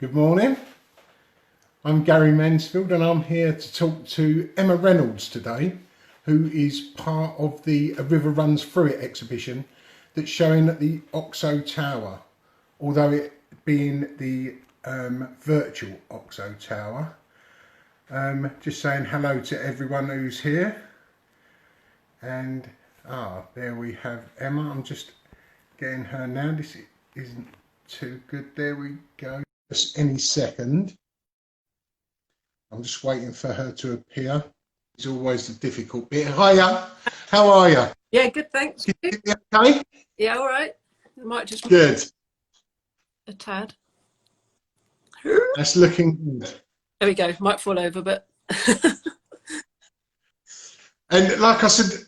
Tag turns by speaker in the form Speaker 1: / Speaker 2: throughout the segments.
Speaker 1: Good morning. I'm Gary Mansfield and I'm here to talk to Emma Reynolds today, who is part of the A River Runs Through It exhibition that's showing at the Oxo Tower, although it being the virtual Oxo Tower. Just saying hello to everyone who's here. And there we have Emma. I'm just getting her now. This isn't too good. There we go. Just any second. I'm just waiting for her to appear. It's always the difficult bit. Hiya, how are you?
Speaker 2: Yeah, good, thanks.
Speaker 1: Okay?
Speaker 2: Yeah, all right. I might just
Speaker 1: Good.
Speaker 2: a tad.
Speaker 1: That's looking good.
Speaker 2: There we go. Might fall over, but
Speaker 1: And like I said,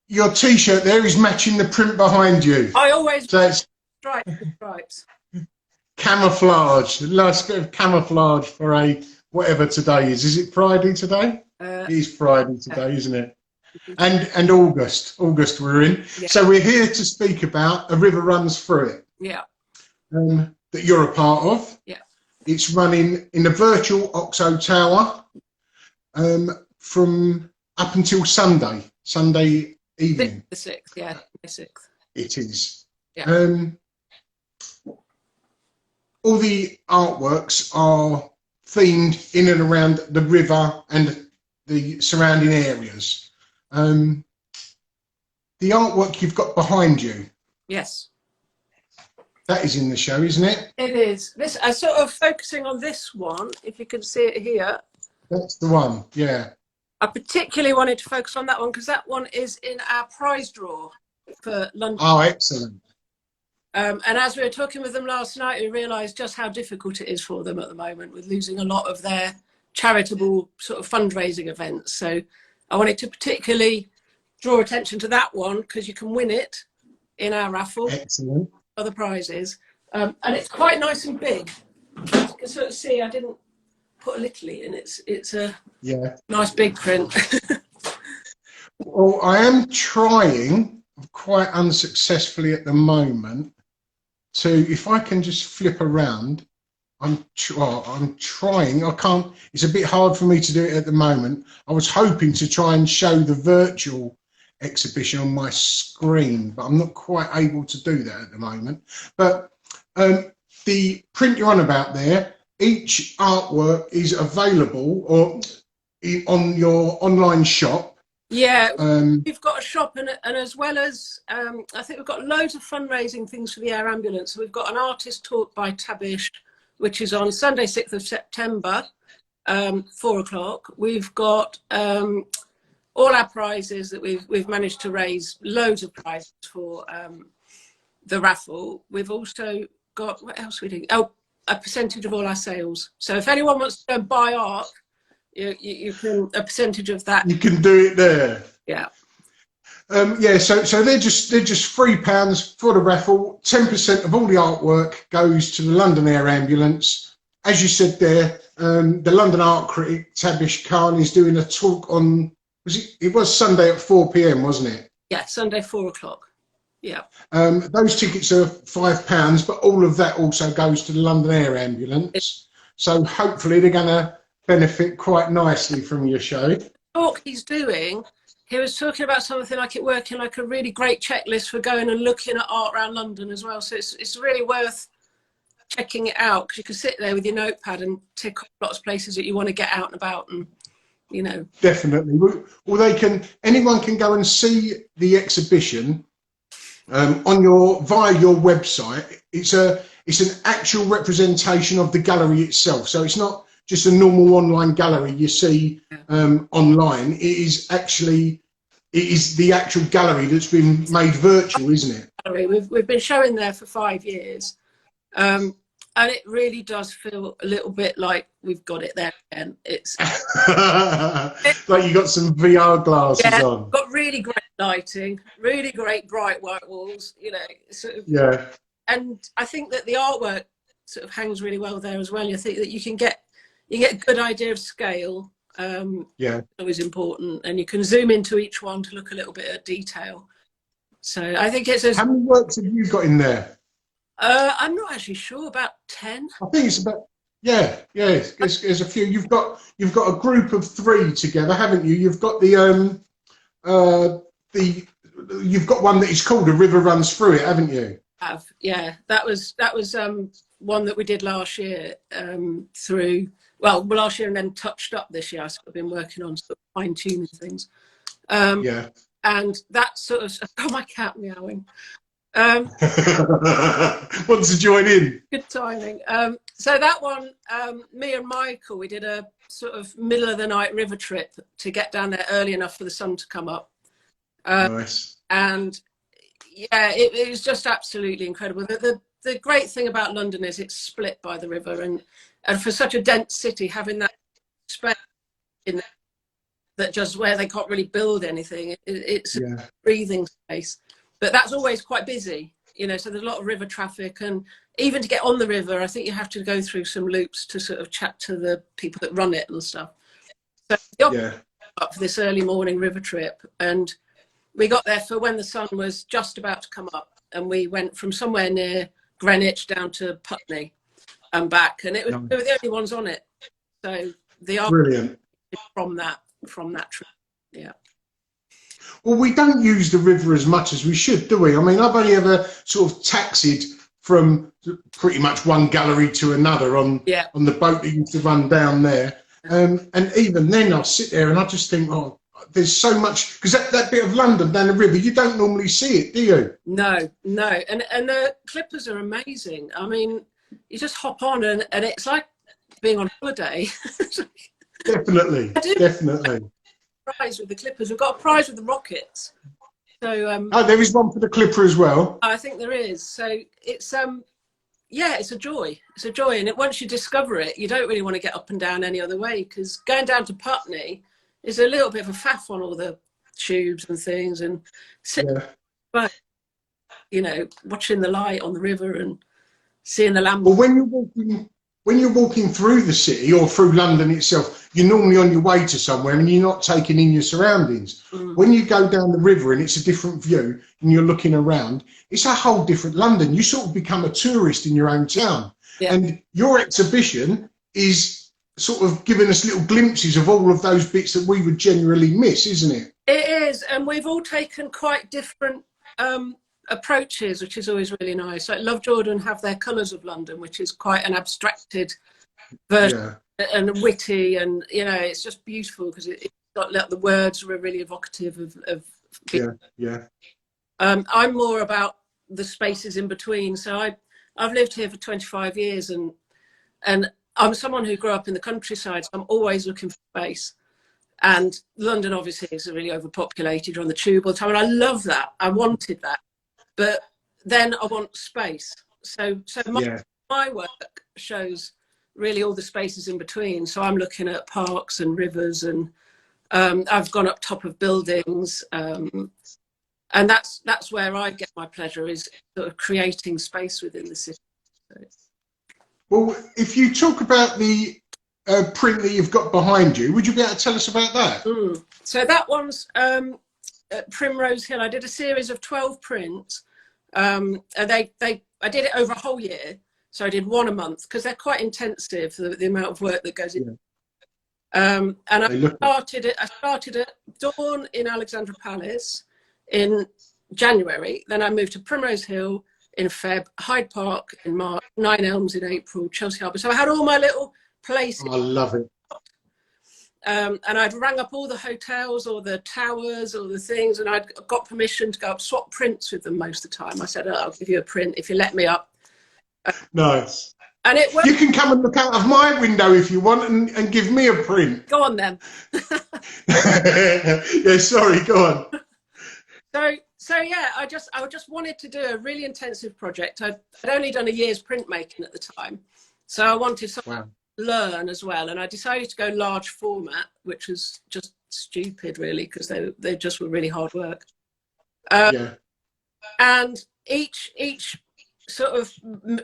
Speaker 1: your T-shirt there is matching the print behind you.
Speaker 2: I always
Speaker 1: So it's
Speaker 2: stripes.
Speaker 1: camouflage. The last bit of camouflage for a whatever today is. Is it Friday today? It is Friday today, isn't it? And August we're in.
Speaker 2: Yeah.
Speaker 1: So we're here to speak about A River Runs Through It.
Speaker 2: Yeah.
Speaker 1: That you're a part of.
Speaker 2: Yeah.
Speaker 1: It's running in the virtual Oxo Tower from up until Sunday evening.
Speaker 2: The 6th, yeah, the 6th.
Speaker 1: It is.
Speaker 2: Yeah.
Speaker 1: All the artworks are themed in and around the river and the surrounding areas. The artwork you've got behind you.
Speaker 2: Yes.
Speaker 1: That is in the show, isn't it?
Speaker 2: It is. This I'm sort of focusing on this one, if you can see it here.
Speaker 1: That's the one, yeah.
Speaker 2: I particularly wanted to focus on that one because that one is in our prize draw for London.
Speaker 1: Oh, excellent.
Speaker 2: And as we were talking with them last night, we realised just how difficult it is for them at the moment with losing a lot of their charitable sort of fundraising events. So I wanted to particularly draw attention to that one because you can win it in our raffle.
Speaker 1: Excellent.
Speaker 2: Other prizes. And it's quite nice and big. You can sort of see I didn't put a little in. It's a nice big print.
Speaker 1: Well, I am trying, quite unsuccessfully at the moment, if I can just flip around, I'm trying, I can't, it's a bit hard for me to do it at the moment. I was hoping to try and show the virtual exhibition on my screen, but I'm not quite able to do that at the moment. But the print you're on about there, each artwork is available on your online shop.
Speaker 2: Yeah, we've got a shop and as well as, I think we've got loads of fundraising things for the air ambulance. So we've got an artist talk by Tabish, which is on Sunday, 6th of September, 4 o'clock. We've got all our prizes that we've managed to raise, loads of prizes for the raffle. We've also got, what else are we doing? Oh, a percentage of all our sales. So if anyone wants to go and buy art, you can, a percentage of that.
Speaker 1: You can do it there.
Speaker 2: Yeah.
Speaker 1: So they're just £3 for the raffle. 10% of all the artwork goes to the London Air Ambulance. As you said there, the London art critic Tabish Khan is doing a talk on, it was Sunday at 4 PM, wasn't it?
Speaker 2: Yeah, Sunday 4 o'clock. Yeah.
Speaker 1: Those tickets are £5, but all of that also goes to the London Air Ambulance. So hopefully they're going to benefit quite nicely from your show.
Speaker 2: The talk he's doing, he was talking about something like it working like a really great checklist for going and looking at art around London as well. So it's really worth checking it out because you can sit there with your notepad and tick off lots of places that you want to get out and about and, you know.
Speaker 1: Definitely. Well, anyone can go and see the exhibition via your website. It's an actual representation of the gallery itself. So it's not just a normal online gallery you see online. It is the actual gallery that's been made virtual, isn't it?
Speaker 2: We've been showing there for 5 years, and it really does feel a little bit like we've got it there again. It's
Speaker 1: like you got some VR glasses on.
Speaker 2: Got really great lighting, really great bright white walls. You know, sort of,
Speaker 1: yeah.
Speaker 2: And I think that the artwork sort of hangs really well there as well. You think that you get a good idea of scale.
Speaker 1: Yeah,
Speaker 2: always important, and you can zoom into each one to look a little bit at detail. So I think it's.
Speaker 1: How many works have you got in there?
Speaker 2: I'm not actually sure, about 10.
Speaker 1: I think it's about, yeah, yeah. There's a few. You've got a group of 3 together, haven't you? You've got the you've got one that is called A River Runs Through It, haven't you?
Speaker 2: Yeah, that was one that we did last year, through, well, last year and then touched up this year. I've been working on sort of fine tuning things.
Speaker 1: Yeah.
Speaker 2: And that sort of, oh, my cat meowing.
Speaker 1: Wants to join in.
Speaker 2: Good timing. So that one, me and Michael, we did a sort of middle of the night river trip to get down there early enough for the sun to come up.
Speaker 1: Nice.
Speaker 2: And yeah, it was just absolutely incredible. The great thing about London is it's split by the river, and for such a dense city, having that space in that just where they can't really build anything, it's a breathing space. But that's always quite busy, you know, so there's a lot of river traffic, and even to get on the river, I think you have to go through some loops to sort of chat to the people that run it and stuff. So up for this early morning river trip, and we got there for when the sun was just about to come up, and we went from somewhere near Greenwich down to Putney and back, and we were the only ones on it. So
Speaker 1: brilliant
Speaker 2: from that trip. Yeah.
Speaker 1: Well, we don't use the river as much as we should, do we? I mean, I've only ever sort of taxied from pretty much one gallery to another on the boat that used to run down there. And even then I'll sit there and I just think, oh, there's so much, because that bit of London down the river, you don't normally see it, do you?
Speaker 2: No. And the clippers are amazing. I mean, you just hop on and it's like being on holiday.
Speaker 1: Definitely.
Speaker 2: Prize with the clippers. We've got a prize with the rockets. So
Speaker 1: there is one for the clipper as well.
Speaker 2: I think there is. So it's it's a joy. It's a joy, and once you discover it, you don't really want to get up and down any other way, because going down to Putney is a little bit of a faff on all the tubes and things, and but you know, watching the light on the river and seeing the land.
Speaker 1: Well, when you're walking through the city or through London itself, you're normally on your way to somewhere and you're not taking in your surroundings. When you go down the river and it's a different view and you're looking around, it's a whole different London. You sort of become a tourist in your own town. And your exhibition is sort of giving us little glimpses of all of those bits that we would generally miss, isn't it?
Speaker 2: It is, and we've all taken quite different approaches, which is always really nice. Like Love Jordan have their Colours of London, which is quite an abstracted version and witty, and you know, it's just beautiful because it's got like, the words were really evocative of I'm more about the spaces in between. So I've lived here for 25 years, and I'm someone who grew up in the countryside, so I'm always looking for space. And London obviously is really overpopulated. You're on the tube all the time, and I love that. I wanted that. But then I want space. So my work shows really all the spaces in between. So I'm looking at parks and rivers, and I've gone up top of buildings. And that's where I get my pleasure, is sort of creating space within the city.
Speaker 1: Well, if you talk about the print that you've got behind you, would you be able to tell us about that?
Speaker 2: So that one's at Primrose Hill. I did a series of 12 prints. And I did it over a whole year, so I did one a month because they're quite intensive, the amount of work that goes in. And I started at Dawn in Alexandra Palace in January. Then I moved to Primrose Hill in Feb, Hyde Park in March, Nine Elms in April, Chelsea Harbour. So I had all my little places.
Speaker 1: I love it.
Speaker 2: And I'd rang up all the hotels or the towers or the things, and I'd got permission to go up, swap prints with them most of the time. I said, I'll give you a print if you let me up.
Speaker 1: Nice.
Speaker 2: And it
Speaker 1: you can come and look out of my window if you want and give me a print.
Speaker 2: Go on then.
Speaker 1: Yeah, sorry, go on.
Speaker 2: So yeah, I just wanted to do a really intensive project. I'd only done a year's printmaking at the time, so I wanted something learn as well, and I decided to go large format, which was just stupid really, because they just were really hard work. And each sort of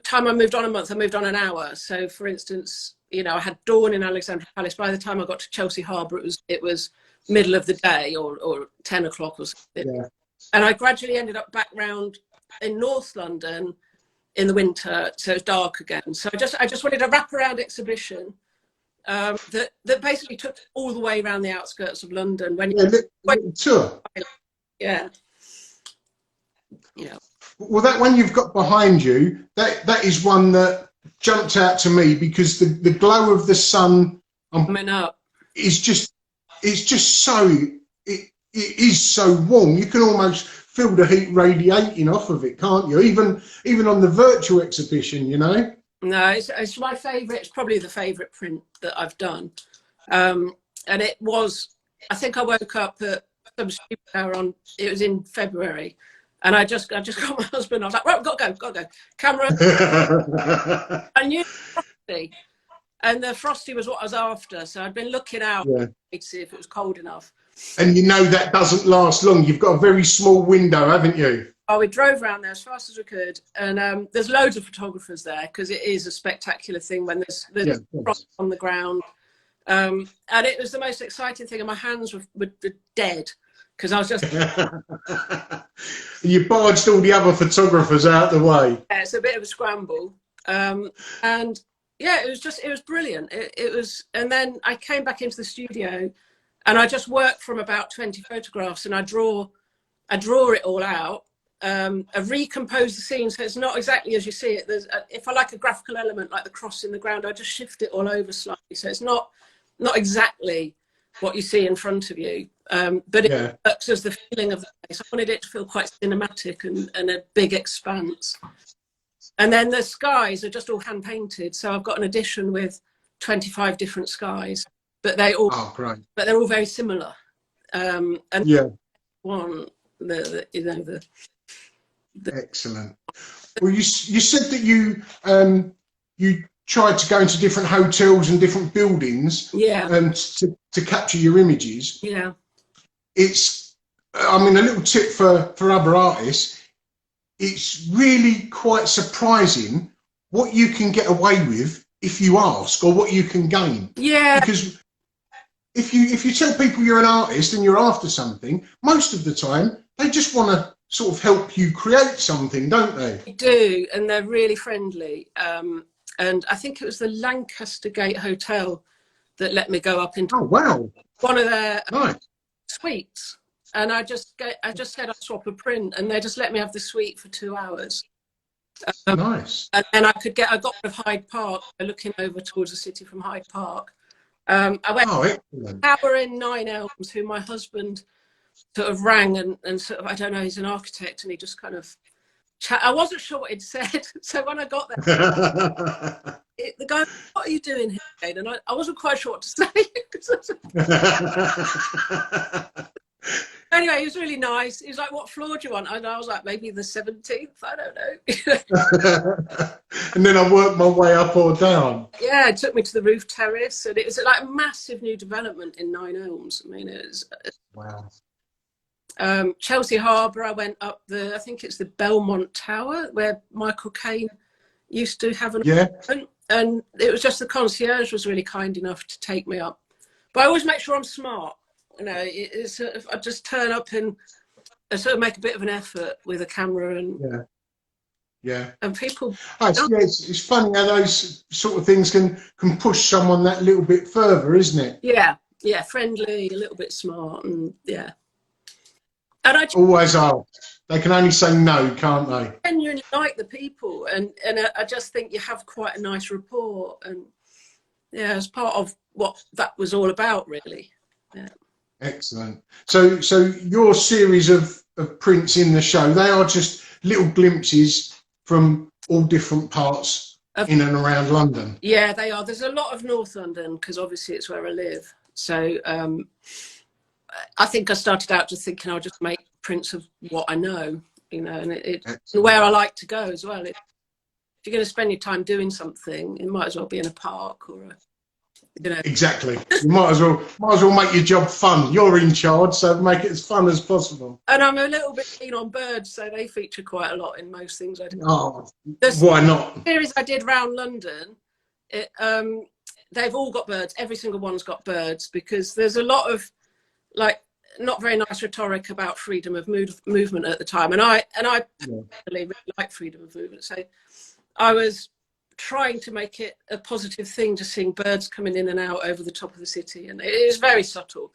Speaker 2: time I moved on a month, I moved on an hour. So for instance, you know, I had Dawn in Alexandra Palace. By the time I got to Chelsea Harbour, it was middle of the day or 10 o'clock or something. And I gradually ended up back round in North London in the winter, so it's dark again. So I just wanted a wraparound exhibition that basically took all the way around the outskirts of London.
Speaker 1: Little tour.
Speaker 2: Yeah.
Speaker 1: Well, that one you've got behind you, that is one that jumped out to me because the glow of the sun
Speaker 2: coming up
Speaker 1: is just so it is so warm. You can almost feel the heat radiating off of it, can't you? Even on the virtual exhibition, you know.
Speaker 2: No, it's my favourite. It's probably the favourite print that I've done, and it was. I think I woke up at some stupid hour on. It was in February, and I just got my husband. I was like, right, gotta go. Camera. I knew Frosty, and the Frosty was what I was after. So I'd been looking out to see if it was cold enough.
Speaker 1: And you know that doesn't last long. You've got a very small window, haven't you?
Speaker 2: Oh, we drove around there as fast as we could, and there's loads of photographers there because it is a spectacular thing when there's frost on the ground, and it was the most exciting thing. And my hands were dead because I was just.
Speaker 1: You barged all the other photographers out the way.
Speaker 2: Yeah, it's a bit of a scramble, and yeah, it was brilliant. It was, and then I came back into the studio, and I just work from about 20 photographs, and I draw it all out. I recompose the scene so it's not exactly as you see it. If I like a graphical element like the cross in the ground, I just shift it all over slightly so it's not exactly what you see in front of you, but it works as the feeling of the place. I wanted it to feel quite cinematic and a big expanse. And then the skies are just all hand painted, so I've got an edition with 25 different skies, but they're all very similar. And one
Speaker 1: excellent. Well, you said that you tried to go into different hotels and different buildings, to capture your images.
Speaker 2: Yeah,
Speaker 1: it's. I mean, a little tip for other artists. It's really quite surprising what you can get away with if you ask, or what you can gain.
Speaker 2: Yeah.
Speaker 1: Because if you tell people you're an artist and you're after something, most of the time they just want to sort of help you create something, don't they?
Speaker 2: They do, and they're really friendly. And I think it was the Lancaster Gate Hotel that let me go up into one of their suites. And I just said I'd swap a print, and they just let me have the suite for 2 hours.
Speaker 1: Nice.
Speaker 2: And then I got rid of Hyde Park, looking over towards the city from Hyde Park. I went
Speaker 1: excellent.
Speaker 2: Tower in Nine Elms, who my husband sort of rang and sort of, I don't know, he's an architect, and he just kind of I wasn't sure what he'd said. So when I got there, the guy, what are you doing here, Jane? And I wasn't quite sure what to say. Anyway, he was really nice. He was like, what floor do you want? And I was like, maybe the 17th. I don't know.
Speaker 1: And then I worked my way up or down.
Speaker 2: Yeah, it took me to the roof terrace, and it was like a massive new development in Nine Elms. I mean, it was...
Speaker 1: Wow.
Speaker 2: Chelsea Harbour, I went up I think it's the Belmont Tower, where Michael Caine used to have an apartment, and it was just the concierge was really kind enough to take me up. But I always make sure I'm smart. You know, it's sort of, I just turn up and I sort of make a bit of an effort with a camera and and people.
Speaker 1: It's funny how those sort of things can push someone that little bit further, isn't it?
Speaker 2: Yeah, friendly, a little bit smart, and And I
Speaker 1: always are. They can only say no, can't they?
Speaker 2: Genuinely like the people, and I just think you have quite a nice rapport, and it's part of what that was all about, really. Yeah.
Speaker 1: Excellent. So your series of prints in the show, they are just little glimpses from all different parts in and around London. Yeah,
Speaker 2: they are. There's a lot of North London because obviously it's where I live. So I think I started out just thinking I'll just make prints of what I know, you know, and it's where I like to go as well. If you're going to spend your time doing something, it might as well be in a park or
Speaker 1: Exactly. You might as well make your job fun. You're in charge, so make it as fun as possible.
Speaker 2: And I'm a little bit keen on birds, so they feature quite a lot in most things I do.
Speaker 1: Oh, why not?
Speaker 2: The series I did around London, they've all got birds. Every single one's got birds, because there's a lot of, like, not very nice rhetoric about freedom of movement at the time, and I really like freedom of movement. So I was trying to make it a positive thing, just seeing birds coming in and out over the top of the city, and it is very subtle.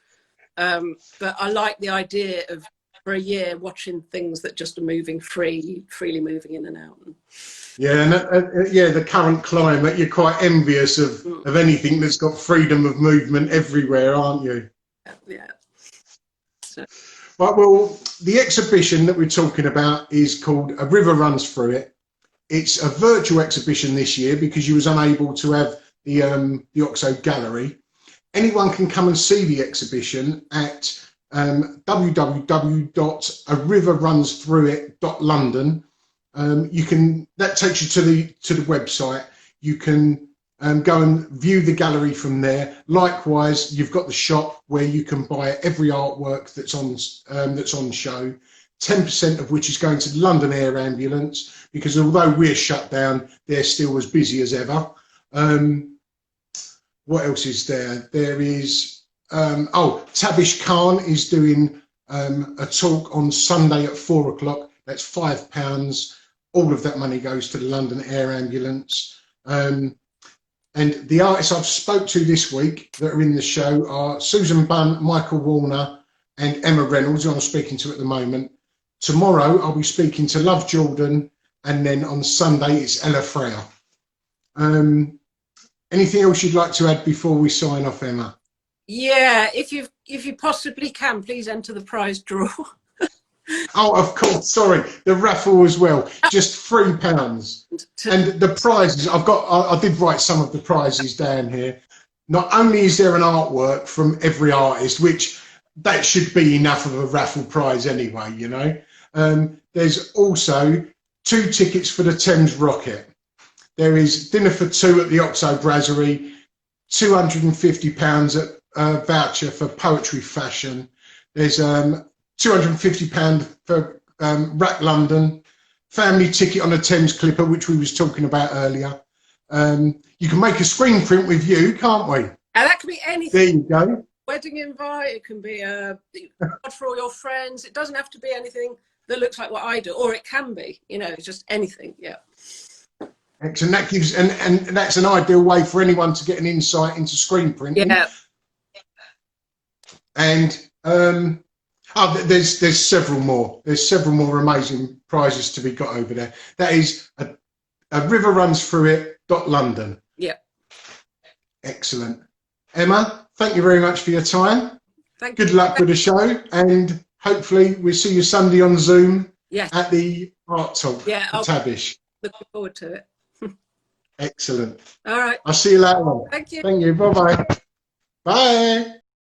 Speaker 2: But I like the idea of, for a year, watching things that just are moving freely moving in and out.
Speaker 1: Yeah, and yeah, the current climate, you're quite envious of anything that's got freedom of movement everywhere, aren't you?
Speaker 2: Yeah. So.
Speaker 1: Right, well, the exhibition that we're talking about is called A River Runs Through It. It's a virtual exhibition this year because you was unable to have the Oxo Gallery. Anyone can come and see the exhibition at www.ariverrunsthroughit.london. That takes you to the website. You can go and view the gallery from there. Likewise, you've got the shop where you can buy every artwork that's on show. 10% of which is going to the London Air Ambulance, because although we're shut down, they're still as busy as ever. What else is there? There is Tabish Khan is doing a talk on Sunday at 4 o'clock. That's £5. All of that money goes to the London Air Ambulance. And the artists I've spoke to this week that are in the show are Susan Bunn, Michael Warner and Emma Reynolds, who I'm speaking to at the moment. Tomorrow I'll be speaking to Love Jordan, and then on Sunday it's Ella Freya. Anything else you'd like to add before we sign off, Emma?
Speaker 2: Yeah, if you possibly can, please enter the prize draw.
Speaker 1: Oh, of course. Sorry, the raffle as well. Just £3. And the prizes I did write some of the prizes down here. Not only is there an artwork from every artist, which that should be enough of a raffle prize anyway, you know. There's also 2 tickets for the Thames Rocket. There is dinner for 2 at the Oxo Brasserie, £250 at voucher for Poetry Fashion. There's £250 for Rack London, family ticket on a Thames Clipper, which we was talking about earlier. You can make a screen print with you, can't we?
Speaker 2: And that can be anything.
Speaker 1: There you go.
Speaker 2: Wedding invite, it can be a card for all your friends. It doesn't have to be anything that looks like what I do, or it can be, you know, it's just anything. Yeah.
Speaker 1: Excellent. That gives, and that's an ideal way for anyone to get an insight into screen printing.
Speaker 2: Yeah.
Speaker 1: And there's several more. There's several more amazing prizes to be got over there. That is a river runs through it.london.
Speaker 2: Yeah.
Speaker 1: Excellent. Emma, thank you very much for your time.
Speaker 2: Thank you.
Speaker 1: Good luck with the show, and hopefully we'll see you Sunday on Zoom.
Speaker 2: Yes.
Speaker 1: At the art talk.
Speaker 2: Yeah.
Speaker 1: Tabish.
Speaker 2: Looking forward to it.
Speaker 1: Excellent.
Speaker 2: All right.
Speaker 1: I'll see you later on.
Speaker 2: Thank you.
Speaker 1: Thank you. Bye-bye. Bye.